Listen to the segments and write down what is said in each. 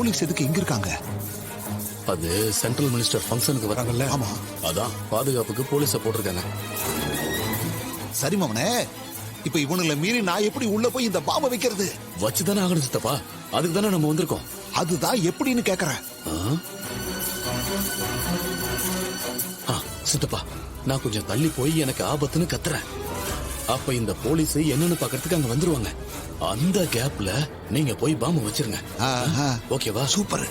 Police எதுக்கு இங்க இருக்காங்க? அது சென்ட்ரல் மினிஸ்டர் ஃபங்க்ஷனுக்கு வராங்கல்ல. ஆமா. அதான் பாதுகாப்புக்கு போலீஸ போட்டிருக்காங்க. சரி மாமனே, இப்ப இவனுங்களை மீறி நான் எப்படி உள்ள போய் இந்த பாம்பை வைக்கிறது? வச்சுதானே ஆகணும் சித்தப்பா. அதுக்கு தானே நம்ம வந்திருக்கோம். அதுதான் எப்படின்னு கேக்குறேன். சித்தப்பா, நான் கொஞ்சம் தள்ளி போய் எனக்கு ஆபத்துன்னு கத்துறேன். அப்ப இந்த போலீஸ் என்னன்னு பாக்கிறதுக்கு அங்க வந்துருவாங்க. அந்த கேப்ல நீங்க போய் பாம்பு வச்சிருங்க. ஓகேவா? சூப்பர்,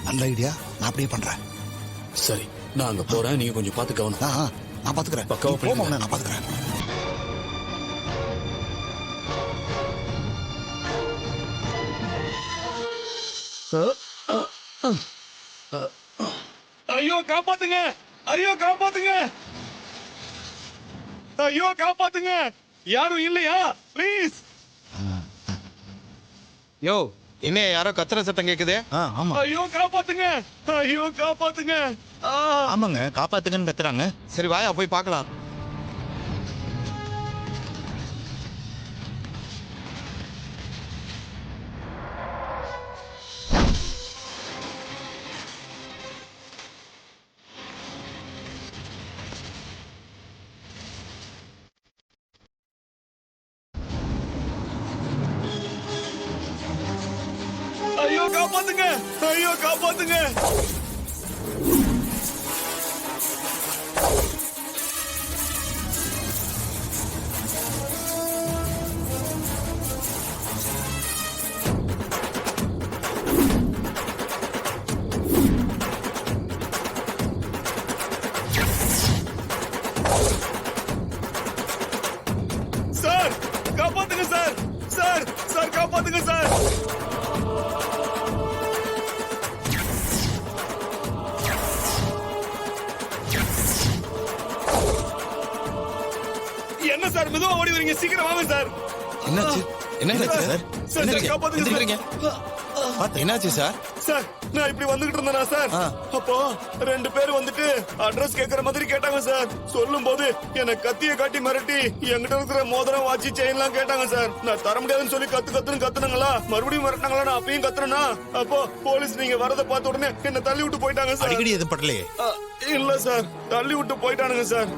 நல்ல ஐடியா. நான் அப்படியே பண்றேன். சரி, நான் அங்க போறேன். நீங்க கொஞ்சம் பாத்து கவனம். நான் பாத்துக்கிறேன். பக்காவா போங்க. நான் பாத்துக்கிறேன். ஐயோ காப்பாத்துங்க! ஐயோ காப்பாத்துங்க! ஐயோ காப்பாத்துங்க! யாரும் இல்லையா? ப்ளீஸ். யோ, என்ன யாரோ கத்துற சத்தம் கேக்குதே? ஆமா. ஐயோ காப்பாத்துங்க! ஐயோ காப்பாத்துங்க! ஆமாங்க, காப்பாத்துங்கன்னு கத்துறாங்க. சரி வாயா போய் பார்க்கலாம். ஐயோ காப்பாத்துங்க! ஐயோ காப்பாத்துங்க! சார் காப்பாத்துங்க சார்! சார் சார் காப்பாத்துங்க சார்! என்ன சார் மெதுவா ஓடி வரீங்க? சீக்கிரம் வாங்க சார். என்னாச்சு? என்னாச்சு சார்? சார் காப்பாத்துங்க சார். என்னாச்சு சார்? சார் நான் இப்படி வந்துகிட்டு இருந்தேனா சார், அப்போ 2 பேர் வந்துட்டு அட்ரஸ் கேக்குற மாதிரி கேட்டாங்க சார். சொல்லும் போது என்ன கத்திய காட்டி மிரட்டி என்கிட்ட இருக்கிற மோதிரம் வாட்சி செயின் எல்லாம் கேட்டாங்க சார். நான் தர முடியாதுன்னு சொல்லி கத்துனாங்களா, மறுபடியும் மிரட்டினாங்களா, நான் அப்பயும் கத்துனா. அப்போ போலீஸ் நீங்க வரத பார்த்த உடனே என்ன தள்ளி விட்டு போயிட்டாங்க சார். அடிக்கடி எதுவும் படலையே? இல்ல சார், தள்ளி விட்டு போயிட்டானுங்க சார்.